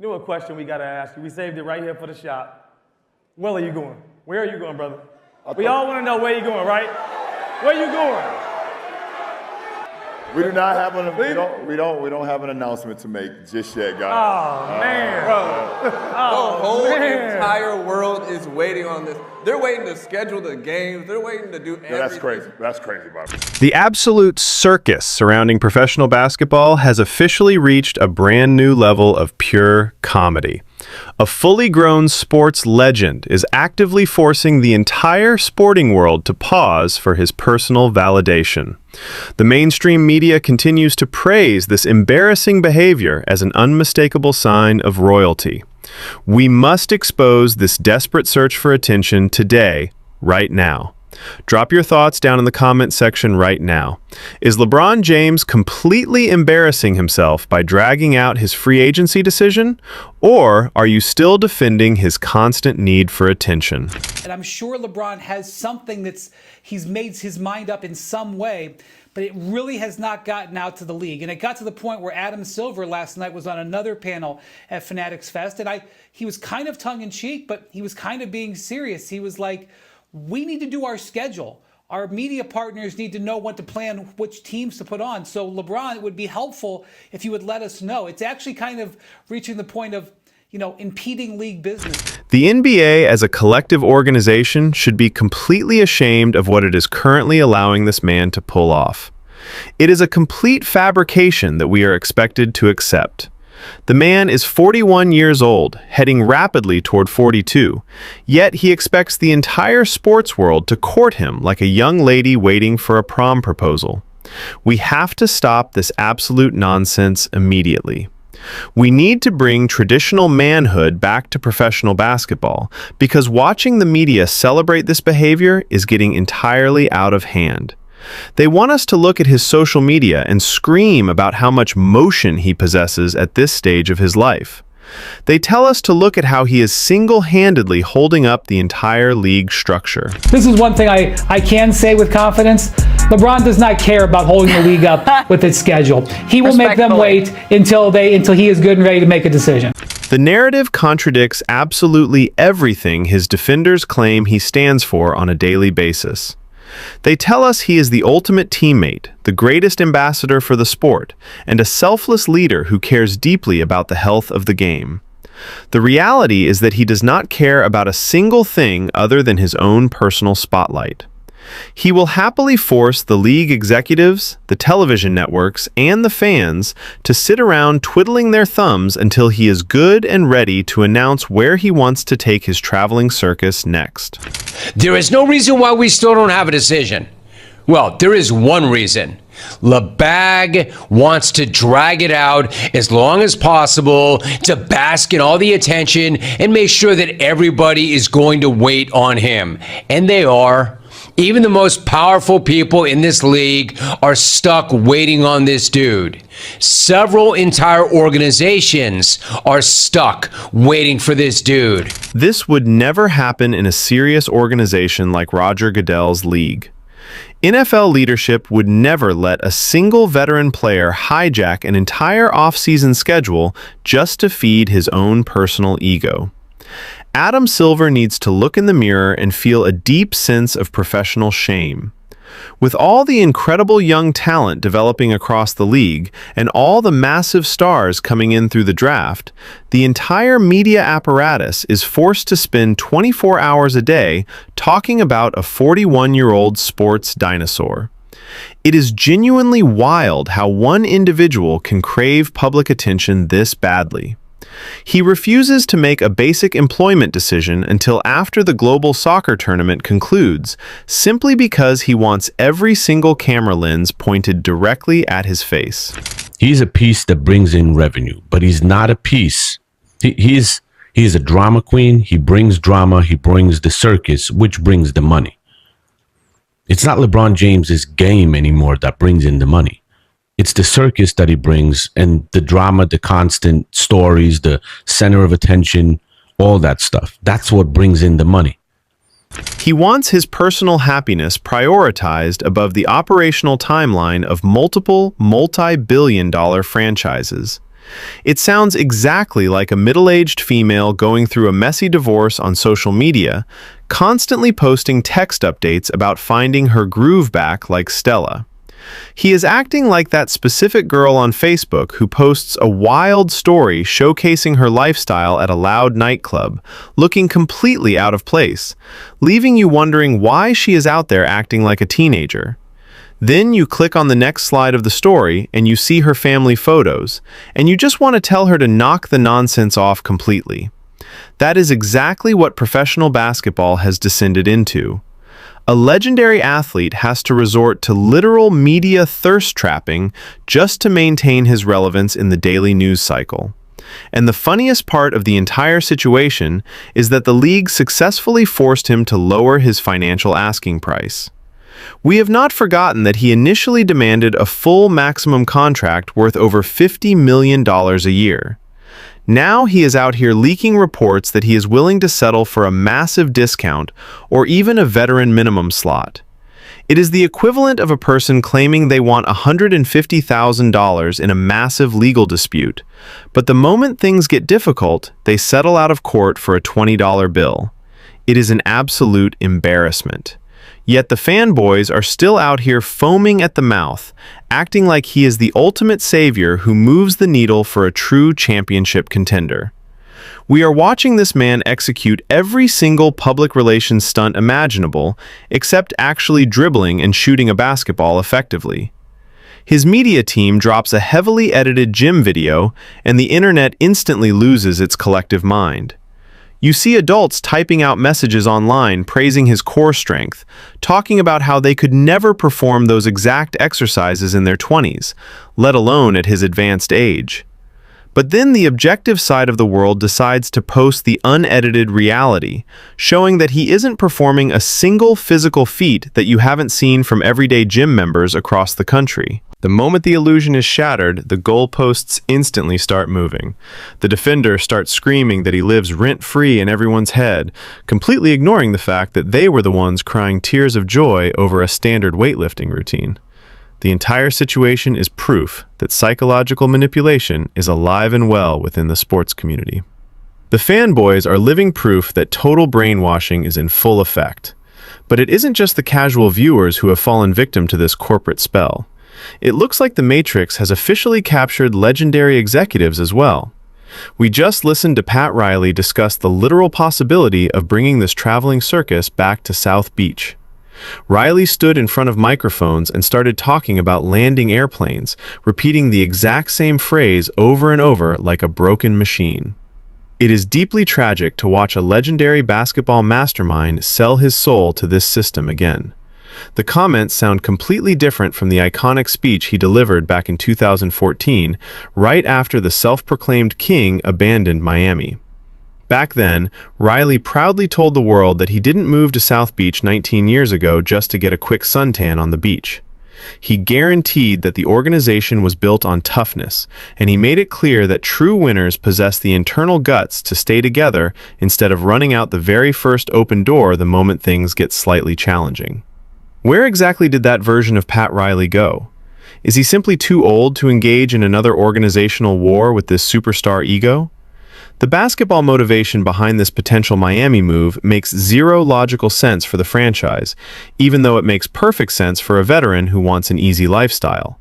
You know what question we gotta ask you? We saved it right here for the shop. Where are you going? Where are you going, brother? We all want to know where you're going, right? Where you going? We do not have we don't have an announcement to make just yet, guys. Oh man, the whole entire world is waiting on this. They're waiting to schedule the games. They're waiting to do everything. That's crazy. That's crazy, Bobby. The absolute circus surrounding professional basketball has officially reached a brand new level of pure comedy. A fully grown sports legend is actively forcing the entire sporting world to pause for his personal validation. The mainstream media continues to praise this embarrassing behavior as an unmistakable sign of royalty. We must expose this desperate search for attention today, right now. Drop your thoughts down in the comment section right now. Is LeBron James completely embarrassing himself by dragging out his free agency decision? Or are you still defending his constant need for attention? And I'm sure LeBron has something he's made his mind up in some way, but it really has not gotten out to the league. And it got to the point where Adam Silver last night was on another panel at Fanatics Fest, and he was kind of tongue-in-cheek, but he was kind of being serious. He was like, we need to do our schedule. Our media partners need to know what to plan, which teams to put on. So LeBron, it would be helpful if you would let us know. It's actually kind of reaching the point of, impeding league business. The NBA as a collective organization should be completely ashamed of what it is currently allowing this man to pull off. It is a complete fabrication that we are expected to accept. The man is 41 years old, heading rapidly toward 42, yet he expects the entire sports world to court him like a young lady waiting for a prom proposal. We have to stop this absolute nonsense immediately. We need to bring traditional manhood back to professional basketball, because watching the media celebrate this behavior is getting entirely out of hand. They want us to look at his social media and scream about how much motion he possesses at this stage of his life. They tell us to look at how he is single-handedly holding up the entire league structure. This is one thing I can say with confidence. LeBron does not care about holding the league up with its schedule. He will make them wait until he is good and ready to make a decision. The narrative contradicts absolutely everything his defenders claim he stands for on a daily basis. They tell us he is the ultimate teammate, the greatest ambassador for the sport, and a selfless leader who cares deeply about the health of the game. The reality is that he does not care about a single thing other than his own personal spotlight. He will happily force the league executives, the television networks, and the fans to sit around twiddling their thumbs until he is good and ready to announce where he wants to take his traveling circus next. There is no reason why we still don't have a decision. Well, there is one reason. LeBag wants to drag it out as long as possible to bask in all the attention and make sure that everybody is going to wait on him. And they are. Even the most powerful people in this league are stuck waiting on this dude. Several entire organizations are stuck waiting for this dude. This would never happen in a serious organization like Roger Goodell's league. NFL leadership would never let a single veteran player hijack an entire off-season schedule just to feed his own personal ego. Adam Silver needs to look in the mirror and feel a deep sense of professional shame. With all the incredible young talent developing across the league and all the massive stars coming in through the draft, the entire media apparatus is forced to spend 24 hours a day talking about a 41-year-old sports dinosaur. It is genuinely wild how one individual can crave public attention this badly. He refuses to make a basic employment decision until after the global soccer tournament concludes, simply because he wants every single camera lens pointed directly at his face. He's a piece that brings in revenue, but he's not a piece. He's a drama queen. He brings drama. He brings the circus, which brings the money. It's not LeBron James's game anymore that brings in the money. It's the circus that he brings, and the drama, the constant stories, the center of attention, all that stuff. That's what brings in the money. He wants his personal happiness prioritized above the operational timeline of multiple multi-billion-dollar franchises. It sounds exactly like a middle-aged female going through a messy divorce on social media, constantly posting text updates about finding her groove back like Stella. He is acting like that specific girl on Facebook who posts a wild story showcasing her lifestyle at a loud nightclub, looking completely out of place, leaving you wondering why she is out there acting like a teenager. Then you click on the next slide of the story and you see her family photos, and you just want to tell her to knock the nonsense off completely. That is exactly what professional basketball has descended into. A legendary athlete has to resort to literal media thirst trapping just to maintain his relevance in the daily news cycle. And the funniest part of the entire situation is that the league successfully forced him to lower his financial asking price. We have not forgotten that he initially demanded a full maximum contract worth over $50 million a year. Now he is out here leaking reports that he is willing to settle for a massive discount or even a veteran minimum slot. It is the equivalent of a person claiming they want $150,000 in a massive legal dispute, but the moment things get difficult, they settle out of court for a $20 bill. It is an absolute embarrassment. Yet the fanboys are still out here foaming at the mouth, acting like he is the ultimate savior who moves the needle for a true championship contender. We are watching this man execute every single public relations stunt imaginable, except actually dribbling and shooting a basketball effectively. His media team drops a heavily edited gym video, and the internet instantly loses its collective mind. You see adults typing out messages online praising his core strength, talking about how they could never perform those exact exercises in their 20s, let alone at his advanced age. But then the objective side of the world decides to post the unedited reality, showing that he isn't performing a single physical feat that you haven't seen from everyday gym members across the country. The moment the illusion is shattered, the goalposts instantly start moving. The defender starts screaming that he lives rent-free in everyone's head, completely ignoring the fact that they were the ones crying tears of joy over a standard weightlifting routine. The entire situation is proof that psychological manipulation is alive and well within the sports community. The fanboys are living proof that total brainwashing is in full effect. But it isn't just the casual viewers who have fallen victim to this corporate spell. It looks like the Matrix has officially captured legendary executives as well. We just listened to Pat Riley discuss the literal possibility of bringing this traveling circus back to South Beach. Riley stood in front of microphones and started talking about landing airplanes, repeating the exact same phrase over and over like a broken machine. It is deeply tragic to watch a legendary basketball mastermind sell his soul to this system again. The comments sound completely different from the iconic speech he delivered back in 2014, right after the self-proclaimed king abandoned Miami. Back then, Riley proudly told the world that he didn't move to South Beach 19 years ago just to get a quick suntan on the beach. He guaranteed that the organization was built on toughness, and he made it clear that true winners possess the internal guts to stay together instead of running out the very first open door the moment things get slightly challenging. Where exactly did that version of Pat Riley go? Is he simply too old to engage in another organizational war with this superstar ego? The basketball motivation behind this potential Miami move makes zero logical sense for the franchise, even though it makes perfect sense for a veteran who wants an easy lifestyle.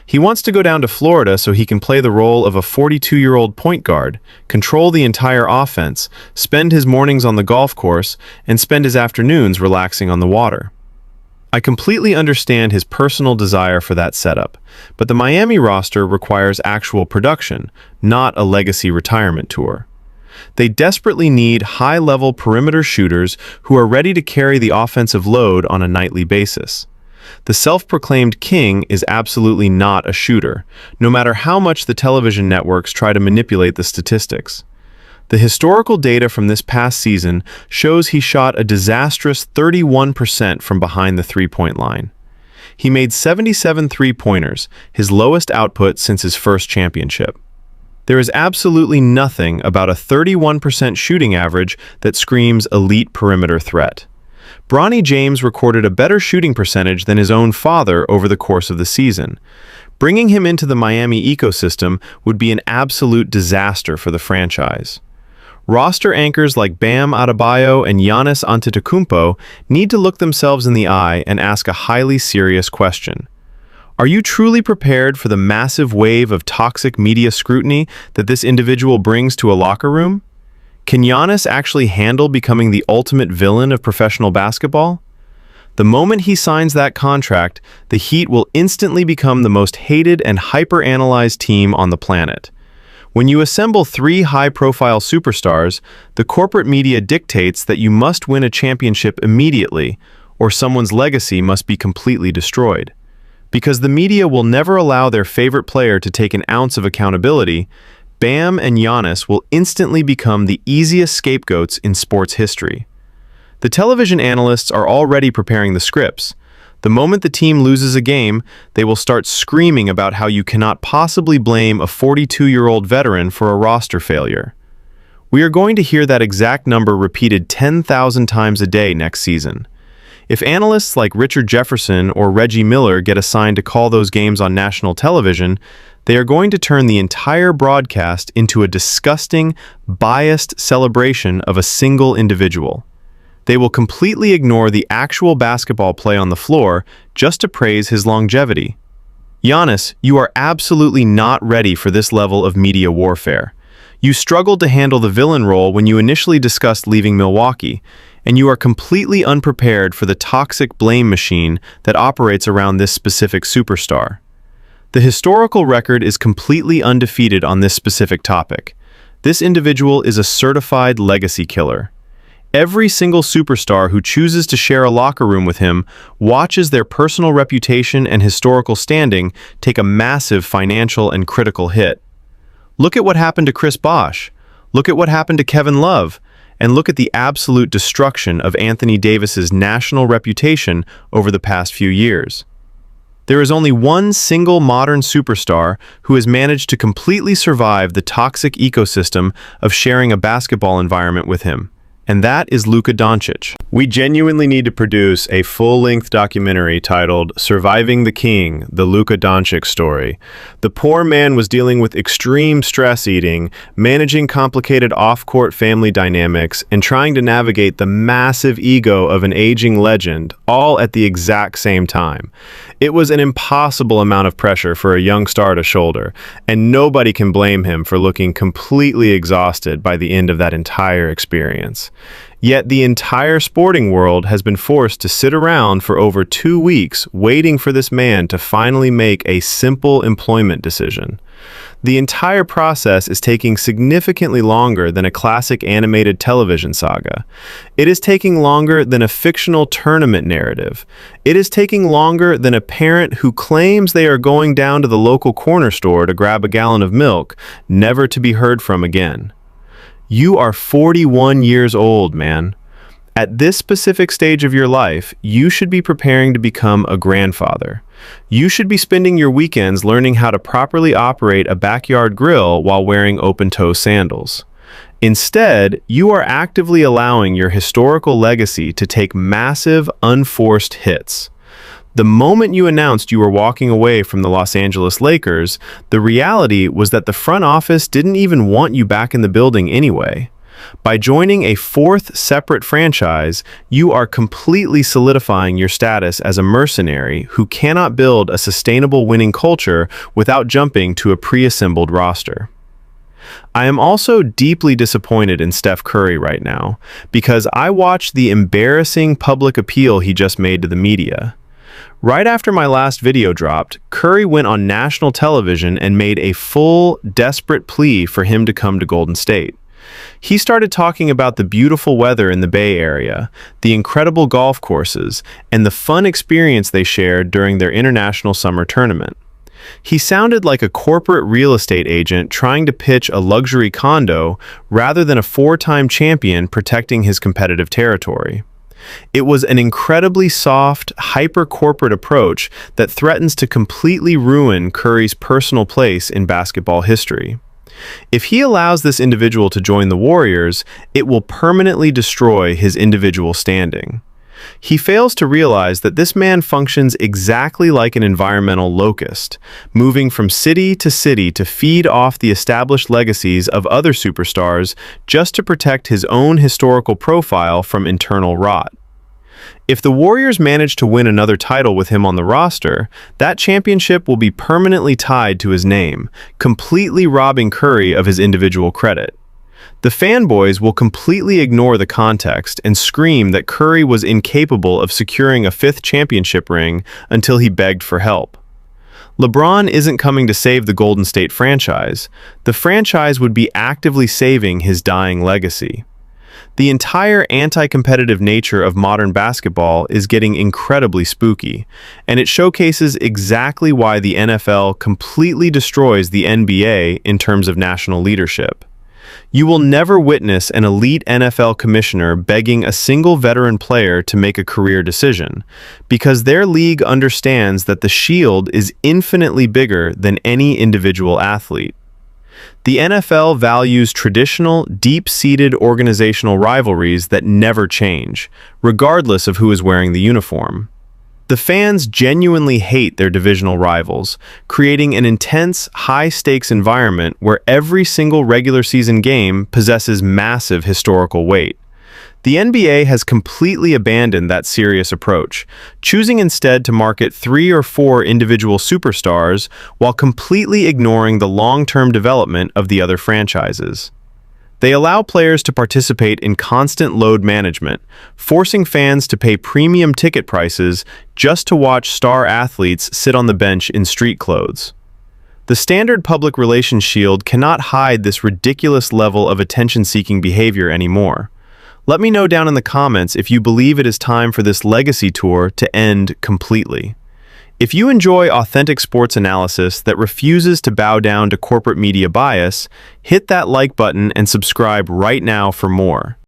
He wants to go down to Florida so he can play the role of a 42-year-old point guard, control the entire offense, spend his mornings on the golf course, and spend his afternoons relaxing on the water. I completely understand his personal desire for that setup, but the Miami roster requires actual production, not a legacy retirement tour. They desperately need high-level perimeter shooters who are ready to carry the offensive load on a nightly basis. The self-proclaimed king is absolutely not a shooter, no matter how much the television networks try to manipulate the statistics. The historical data from this past season shows he shot a disastrous 31% from behind the three-point line. He made 77 three-pointers, his lowest output since his first championship. There is absolutely nothing about a 31% shooting average that screams elite perimeter threat. Bronny James recorded a better shooting percentage than his own father over the course of the season. Bringing him into the Miami ecosystem would be an absolute disaster for the franchise. Roster anchors like Bam Adebayo and Giannis Antetokounmpo need to look themselves in the eye and ask a highly serious question. Are you truly prepared for the massive wave of toxic media scrutiny that this individual brings to a locker room? Can Giannis actually handle becoming the ultimate villain of professional basketball? The moment he signs that contract, the Heat will instantly become the most hated and hyper-analyzed team on the planet. When you assemble 3 high-profile superstars, the corporate media dictates that you must win a championship immediately, or someone's legacy must be completely destroyed. Because the media will never allow their favorite player to take an ounce of accountability, Bam and Giannis will instantly become the easiest scapegoats in sports history. The television analysts are already preparing the scripts. The moment the team loses a game, they will start screaming about how you cannot possibly blame a 42-year-old veteran for a roster failure. We are going to hear that exact number repeated 10,000 times a day next season. If analysts like Richard Jefferson or Reggie Miller get assigned to call those games on national television, they are going to turn the entire broadcast into a disgusting, biased celebration of a single individual. They will completely ignore the actual basketball play on the floor just to praise his longevity. Giannis, you are absolutely not ready for this level of media warfare. You struggled to handle the villain role when you initially discussed leaving Milwaukee, and you are completely unprepared for the toxic blame machine that operates around this specific superstar. The historical record is completely undefeated on this specific topic. This individual is a certified legacy killer. Every single superstar who chooses to share a locker room with him watches their personal reputation and historical standing take a massive financial and critical hit. Look at what happened to Chris Bosh. Look at what happened to Kevin Love. And look at the absolute destruction of Anthony Davis's national reputation over the past few years. There is only one single modern superstar who has managed to completely survive the toxic ecosystem of sharing a basketball environment with him. And that is Luka Doncic. We genuinely need to produce a full-length documentary titled Surviving the King, the Luka Doncic Story. The poor man was dealing with extreme stress eating, managing complicated off-court family dynamics, and trying to navigate the massive ego of an aging legend, all at the exact same time. It was an impossible amount of pressure for a young star to shoulder, and nobody can blame him for looking completely exhausted by the end of that entire experience. Yet the entire sporting world has been forced to sit around for over 2 weeks waiting for this man to finally make a simple employment decision. The entire process is taking significantly longer than a classic animated television saga. It is taking longer than a fictional tournament narrative. It is taking longer than a parent who claims they are going down to the local corner store to grab a gallon of milk, never to be heard from again. You are 41 years old, man. At this specific stage of your life, you should be preparing to become a grandfather. You should be spending your weekends learning how to properly operate a backyard grill while wearing open-toe sandals. Instead, you are actively allowing your historical legacy to take massive, unforced hits. The moment you announced you were walking away from the Los Angeles Lakers, the reality was that the front office didn't even want you back in the building anyway. By joining a 4th separate franchise, you are completely solidifying your status as a mercenary who cannot build a sustainable winning culture without jumping to a pre-assembled roster. I am also deeply disappointed in Steph Curry right now because I watched the embarrassing public appeal he just made to the media. Right after my last video dropped, Curry went on national television and made a full, desperate plea for him to come to Golden State. He started talking about the beautiful weather in the Bay Area, the incredible golf courses, and the fun experience they shared during their international summer tournament. He sounded like a corporate real estate agent trying to pitch a luxury condo rather than a 4-time champion protecting his competitive territory. It was an incredibly soft, hyper-corporate approach that threatens to completely ruin Curry's personal place in basketball history. If he allows this individual to join the Warriors, it will permanently destroy his individual standing. He fails to realize that this man functions exactly like an environmental locust, moving from city to feed off the established legacies of other superstars just to protect his own historical profile from internal rot. If the Warriors manage to win another title with him on the roster, that championship will be permanently tied to his name, completely robbing Curry of his individual credit. The fanboys will completely ignore the context and scream that Curry was incapable of securing a fifth championship ring until he begged for help. LeBron isn't coming to save the Golden State franchise. The franchise would be actively saving his dying legacy. The entire anti-competitive nature of modern basketball is getting incredibly spooky, and it showcases exactly why the NFL completely destroys the NBA in terms of national leadership. You will never witness an elite NFL commissioner begging a single veteran player to make a career decision, because their league understands that the shield is infinitely bigger than any individual athlete. The NFL values traditional, deep-seated organizational rivalries that never change, regardless of who is wearing the uniform. The fans genuinely hate their divisional rivals, creating an intense, high-stakes environment where every single regular season game possesses massive historical weight. The NBA has completely abandoned that serious approach, choosing instead to market 3 or 4 individual superstars while completely ignoring the long-term development of the other franchises. They allow players to participate in constant load management, forcing fans to pay premium ticket prices just to watch star athletes sit on the bench in street clothes. The standard public relations shield cannot hide this ridiculous level of attention-seeking behavior anymore. Let me know down in the comments if you believe it is time for this legacy tour to end completely. If you enjoy authentic sports analysis that refuses to bow down to corporate media bias, hit that like button and subscribe right now for more.